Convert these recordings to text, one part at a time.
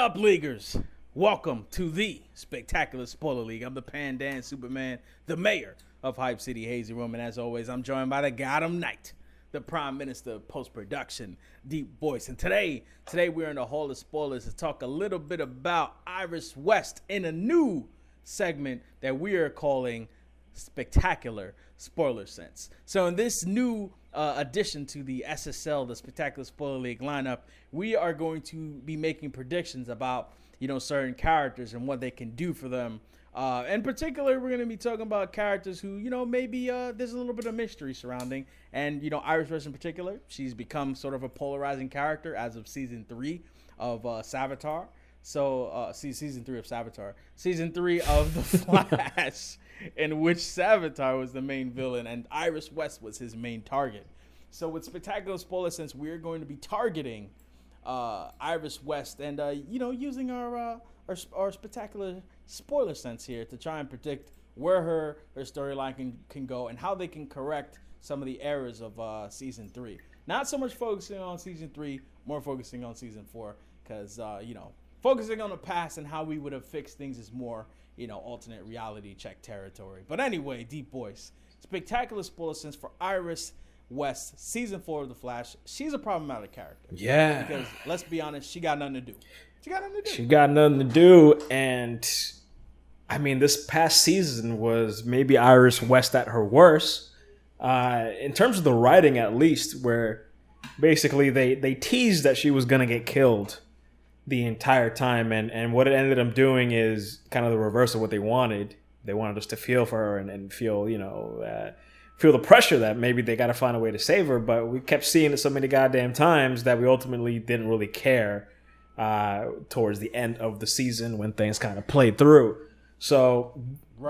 up, Leaguers? Welcome to the Spectacular Spoiler League. I'm the Pandan Superman, the mayor of Hype City, HazyRome, and as always, I'm joined by the Gotham Knight, the Prime Minister of Post-Production, DeepBoyce. And today we're in the Hall of Spoilers to talk a little bit about Iris West in a new segment that we are calling Spectacular Spoiler Sense. So in this new addition to the SSL, the Spectacular Spoiler League lineup, we are going to be making predictions about, certain characters and what they can do for them. In particular, we're going to be talking about characters who, maybe there's a little bit of mystery surrounding. And, Iris West in particular, she's become sort of a polarizing character as of season 3 of Savitar. So, season 3 of Savitar. Season 3 of The Flash, in which Savitar was the main villain and Iris West was his main target. So with Spectacular Spoiler Sense, we're going to be targeting Iris West and, using our Spectacular Spoiler Sense here to try and predict where her storyline can go and how they can correct some of the errors of Season 3. Not so much focusing on Season 3, more focusing on Season 4 because, focusing on the past and how we would have fixed things is more, alternate reality check territory. But anyway, DeepBoyce, Spectacular Spoiler Sense for Iris West, Season 4 of The Flash. She's a problematic character. Yeah. Because, let's be honest, she got nothing to do. And, this past season was maybe Iris West at her worst. In terms of the writing, at least, where basically they teased that she was going to get killed the entire time, and what it ended up doing is kind of the reverse of what they wanted. They wanted us to feel for her and feel, feel the pressure that maybe they got to find a way to save her. But we kept seeing it so many goddamn times that we ultimately didn't really care towards the end of the season when things kind of played through. So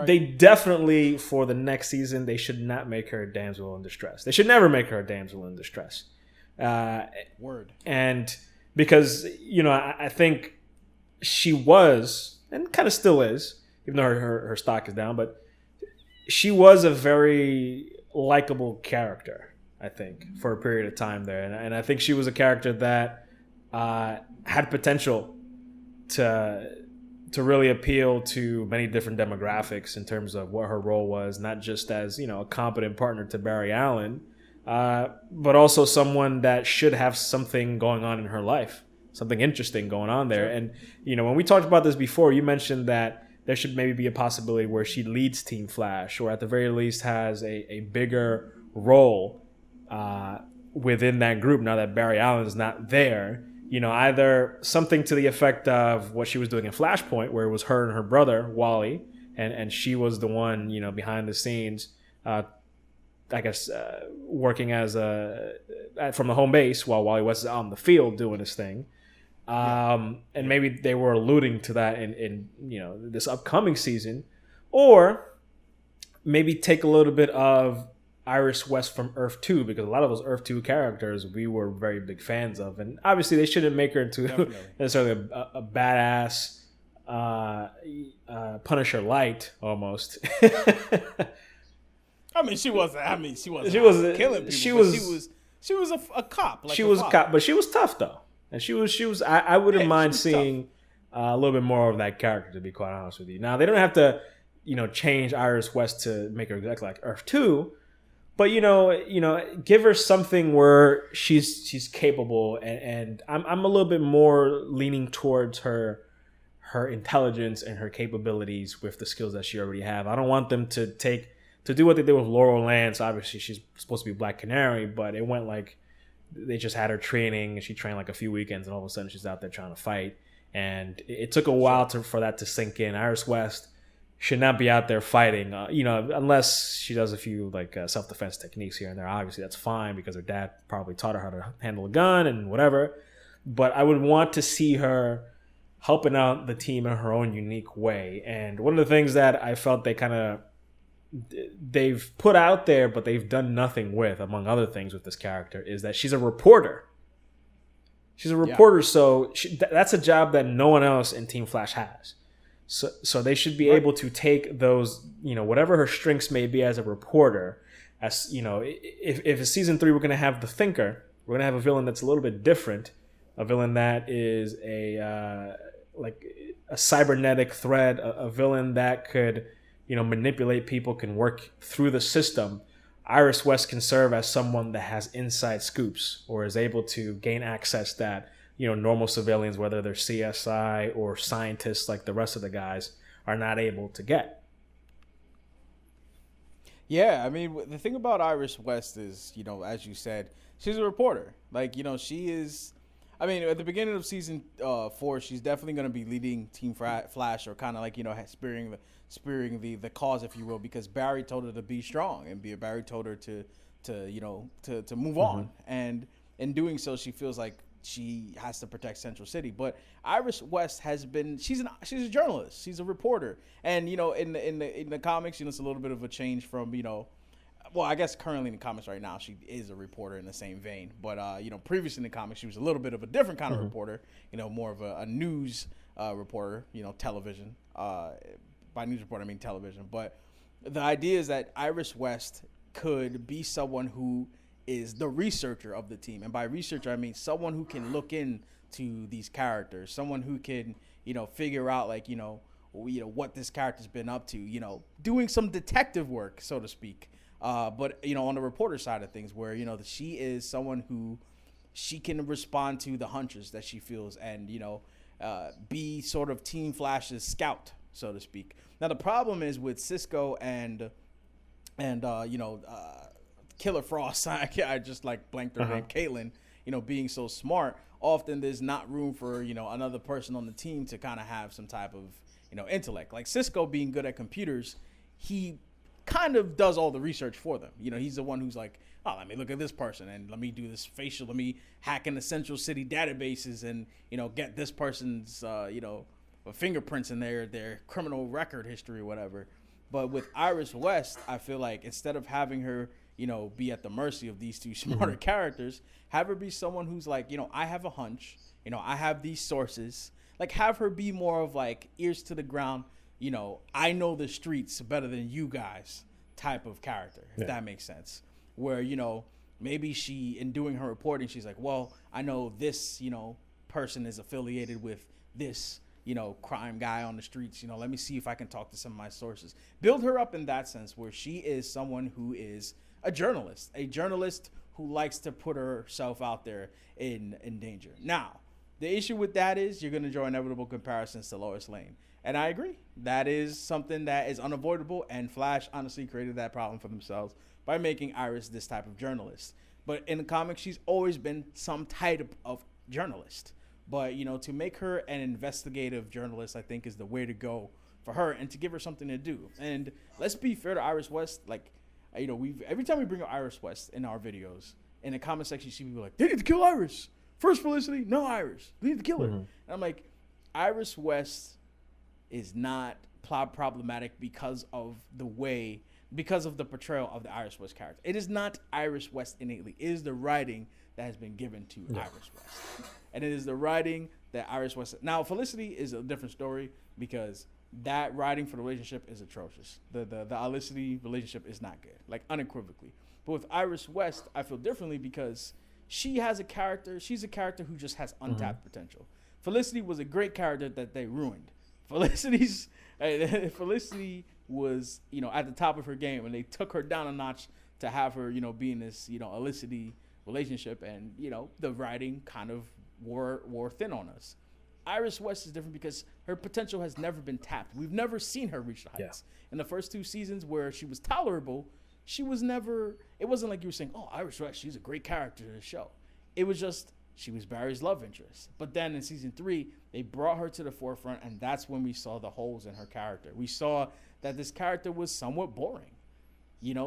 They definitely, for the next season, they should not make her a damsel in distress. They should never make her a damsel in distress. Word. And because, I think she was, and kind of still is, even though her stock is down, but she was a very likable character, I think, for a period of time there. And I think she was a character that had potential to really appeal to many different demographics in terms of what her role was, not just as, a competent partner to Barry Allen, but also someone that should have something going on in her life, something interesting going on there. And, when we talked about this before, you mentioned that there should maybe be a possibility where she leads Team Flash, or at the very least has a bigger role within that group now that Barry Allen is not there. Either something to the effect of what she was doing in Flashpoint, where it was her and her brother, Wally, and she was the one, behind the scenes, working as from the home base while Wally West is out on the field doing his thing. And maybe they were alluding to that in this upcoming season, or maybe take a little bit of Iris West from Earth 2, because a lot of those Earth 2 characters we were very big fans of, and obviously they shouldn't make her into necessarily a badass Punisher light almost. She wasn't killing people. She was a cop. She was a cop, but she was tough though. And she was. I wouldn't mind seeing a little bit more of that character, to be quite honest with you. Now they don't have to, change Iris West to make her exactly like Earth 2, but give her something where she's capable, and I'm a little bit more leaning towards her intelligence and her capabilities with the skills that she already have. I don't want them to do what they did with Laurel Lance. Obviously, she's supposed to be Black Canary, but it went like they just had her training. She trained like a few weekends, and all of a sudden she's out there trying to fight. And it took a while for that to sink in. Iris West should not be out there fighting, unless she does a few self-defense techniques here and there. Obviously, that's fine because her dad probably taught her how to handle a gun and whatever. But I would want to see her helping out the team in her own unique way. And one of the things that I felt they've put out there, but they've done nothing with, among other things with this character, is that she's a reporter. So that's a job that no one else in Team Flash has. So they should be able to take those, whatever her strengths may be as a reporter. As if in season 3 we're going to have the Thinker, we're going to have a villain that's a little bit different, a villain that is like a cybernetic thread, a villain that could, manipulate people, can work through the system, Iris West can serve as someone that has inside scoops or is able to gain access that, normal civilians, whether they're CSI or scientists like the rest of the guys, are not able to get. Yeah, I mean, the thing about Iris West is, as you said, she's a reporter. Like, she is. I mean, at the beginning of season 4, she's definitely going to be leading Team Flash, or kind of like, spearing the cause, if you will, because Barry told her to be strong, and Barry told her to move on, and in doing so, she feels like she has to protect Central City. But Iris West has been, she's a journalist, she's a reporter, and in the comics, it's a little bit of a change from well, I guess currently in the comics right now, she is a reporter in the same vein. But, previously in the comics, she was a little bit of a different kind of reporter, more of a news reporter, television. By news reporter, I mean television. But the idea is that Iris West could be someone who is the researcher of the team. And by researcher, I mean someone who can look into these characters, someone who can, figure out, like, what this character's been up to, doing some detective work, so to speak. But, on the reporter side of things, where, she is someone who she can respond to the hunches that she feels and, be sort of Team Flash's scout, so to speak. Now, the problem is with Cisco and Killer Frost, I just like blanked her name, Caitlin, being so smart, often there's not room for, another person on the team to kind of have some type of, intellect. Like Cisco being good at computers, he kind of does all the research for them. He's the one who's like, oh, let me look at this person and let me do this facial, let me hack into Central City databases and, get this person's, fingerprints in their criminal record history or whatever. But with Iris West, I feel like instead of having her, be at the mercy of these two smarter characters, have her be someone who's like, I have a hunch, I have these sources. Like, have her be more of like ears to the ground, I know the streets better than you guys type of character, if that makes sense. Where, maybe she, in doing her reporting, she's like, well, I know this, person is affiliated with this, crime guy on the streets. Let me see if I can talk to some of my sources. Build her up in that sense, where she is someone who is a journalist who likes to put herself out there in danger. Now, the issue with that is you're going to draw inevitable comparisons to Lois Lane. And I agree. That is something that is unavoidable, and Flash honestly created that problem for themselves by making Iris this type of journalist. But in the comics, she's always been some type of journalist. But, to make her an investigative journalist, I think, is the way to go for her, and to give her something to do. And let's be fair to Iris West. Like, every time we bring up Iris West in our videos, in the comment section, you see people like, they need to kill Iris. First Felicity, no Iris. They need to kill her. And I'm like, Iris West is not problematic because of the portrayal of the Iris West character. It is not Iris West innately. It is the writing that has been given to Iris West. And it is the writing that Iris West... Now, Felicity is a different story because that writing for the relationship is atrocious. The Felicity relationship is not good, like unequivocally. But with Iris West, I feel differently because she has a character. She's a character who just has untapped potential. Felicity was a great character that they ruined. Felicity was, at the top of her game, and they took her down a notch to have her, be in this, illicity relationship, and, the writing kind of wore thin on us. Iris West is different because her potential has never been tapped. We've never seen her reach the heights. In the first 2 seasons where she was tolerable, she was never, it wasn't like you were saying, oh, Iris West, she's a great character in the show. It was just, she was Barry's love interest. But then in season 3, they brought her to the forefront, and that's when we saw the holes in her character. We saw that this character was somewhat boring.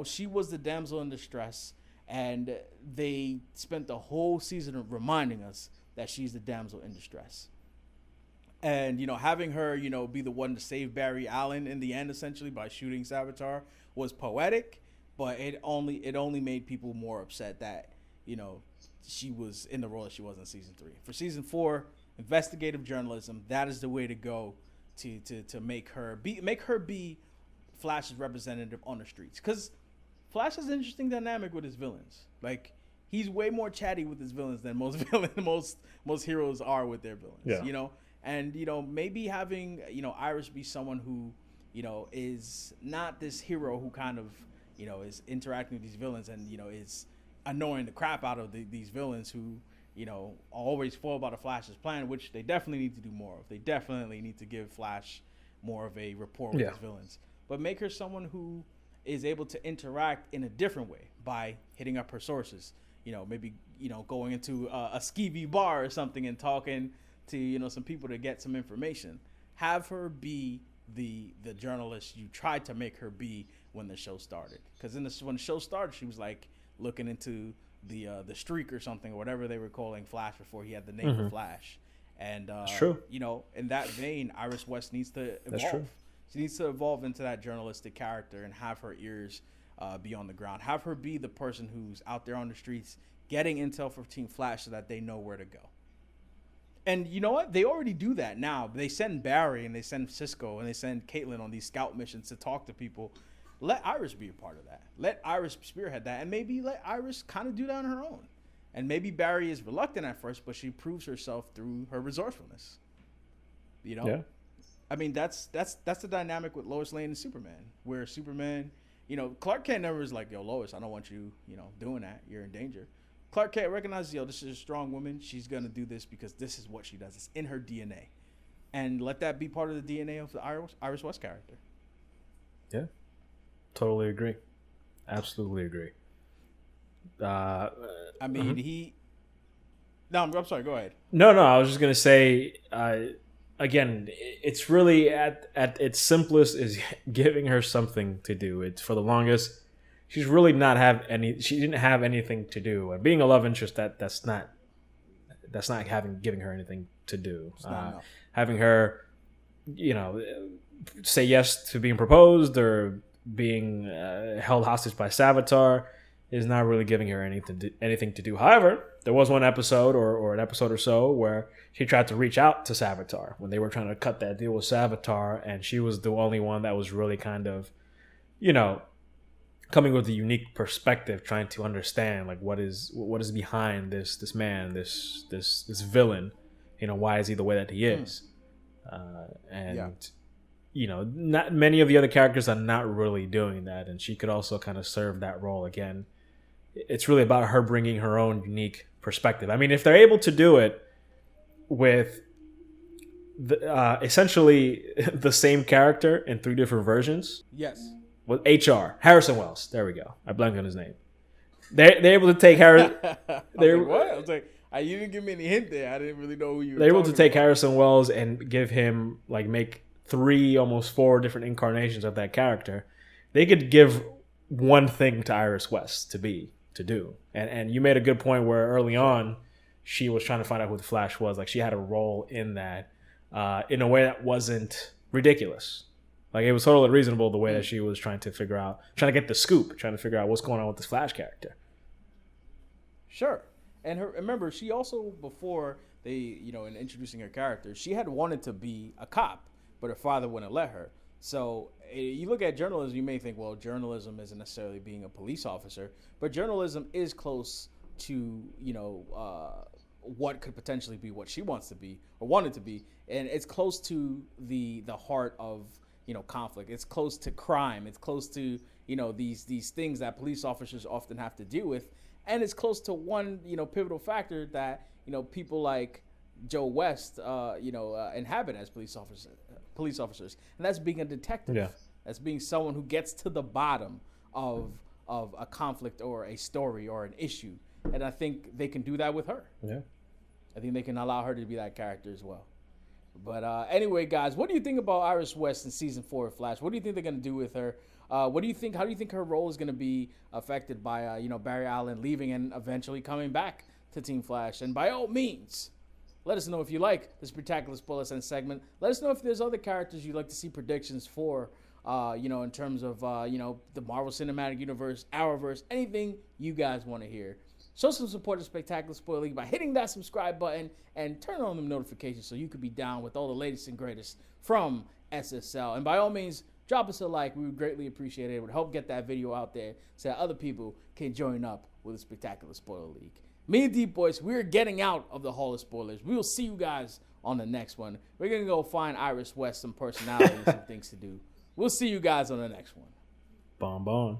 She was the damsel in distress, and they spent the whole season reminding us that she's the damsel in distress. And, having her, be the one to save Barry Allen in the end, essentially, by shooting Savitar was poetic, but it only made people more upset that, she was in the role that she was in season 3. For season 4, investigative journalism, that is the way to go to make her be Flash's representative on the streets. Because Flash has an interesting dynamic with his villains. Like, he's way more chatty with his villains than most heroes are with their villains. And, you know, maybe having, you know, Iris be someone who, you know, is not this hero who kind of, you know, is interacting with these villains and, you know, is annoying the crap out of these villains who, you know, always fall by the Flash's plan, which they definitely need to do more of. They definitely need to give Flash more of a rapport with these villains. But make her someone who is able to interact in a different way by hitting up her sources. You know, maybe, you know, going into a skeevy bar or something and talking to, you know, some people to get some information. Have her be the journalist you tried to make her be when the show started. Because when the show started, she was like looking into the streak or something, or whatever they were calling Flash before he had the name of Flash. And true. You know, in that vein, Iris West needs to evolve. That's true. She needs to evolve into that journalistic character and have her ears be on the ground. Have her be the person who's out there on the streets getting intel for Team Flash so that they know where to go. And you know what? They already do that now. They send Barry and they send Cisco and they send Caitlin on these scout missions to talk to people. Let Iris be a part of that. Let Iris spearhead that. And maybe let Iris kind of do that on her own. And maybe Barry is reluctant at first, but she proves herself through her resourcefulness. You know? Yeah. I mean, that's the dynamic with Lois Lane and Superman, where Superman, you know, Clark Kent never is like, yo, Lois, I don't want you, you know, doing that. You're in danger. Clark Kent recognizes, yo, this is a strong woman. She's going to do this because this is what she does. It's in her DNA. And let that be part of the DNA of the Iris West character. Yeah. Totally agree. Absolutely agree. I mean, No, I'm sorry. Go ahead. No, I was just going to say, again, it's really at its simplest is giving her something to do. It's for the longest, she's really she didn't have anything to do. And being a love interest, that's not giving her anything to do. Having her, you know, say yes to being proposed or being held hostage by Savitar is not really giving her anything to do. However, there was one episode or an episode or so where she tried to reach out to Savitar when they were trying to cut that deal with Savitar, and she was the only one that was really kind of, you know, coming with a unique perspective, trying to understand like what is behind this man, this villain, you know, why is he the way that he is, you know, not many of the other characters are not really doing that, and she could also kind of serve that role again. It's really about her bringing her own unique perspective. I mean, if they're able to do it with essentially the same character in 3 different versions. Yes. With Harrison Wells. There we go. I blanked on his name. They're able to take Harrison. What? I was like, you didn't give me any hint there. I didn't really know who you were. They're able to take Harrison Wells and give him make 3, almost 4 different incarnations of that character. They could give one thing to Iris West to do. And you made a good point where early on she was trying to find out who the Flash was. Like, she had a role in that in a way that wasn't ridiculous. Like, it was totally reasonable the way that she was trying to get the scoop, trying to figure out what's going on with this Flash character. Sure. And remember, she also, before they, you know, in introducing her character, she had wanted to be a cop, but her father wouldn't let her. So you look at journalism, you may think, well, journalism isn't necessarily being a police officer, but journalism is close to, you know, what could potentially be what she wants to be or wanted to be. And it's close to the heart of, you know, conflict. It's close to crime. It's close to, you know, these things that police officers often have to deal with. And it's close to one, you know, pivotal factor that, you know, people like Joe West, inhabit as police officers. And that's being a detective. Yeah. That's being someone who gets to the bottom of a conflict or a story or an issue. And I think they can do that with her. Yeah. I think they can allow her to be that character as well. But anyway, guys, what do you think about Iris West in season 4 of Flash? What do you think they're going to do with her? What do you think? How do you think her role is going to be affected by Barry Allen leaving and eventually coming back to Team Flash? And by all means, let us know if you like this Spectacular Spoilers and segment. Let us know if there's other characters you'd like to see predictions for. In terms of the Marvel Cinematic Universe, Arrowverse, anything you guys want to hear. Show some support to Spectacular Spoiler League by hitting that subscribe button and turn on the notifications so you could be down with all the latest and greatest from SSL. And by all means, drop us a like. We would greatly appreciate it. It would help get that video out there so that other people can join up with the Spectacular Spoiler League. Me and DeepBoyce, we're getting out of the Hall of Spoilers. We will see you guys on the next one. We're going to go find Iris West some personality and some things to do. We'll see you guys on the next one. Bon bon.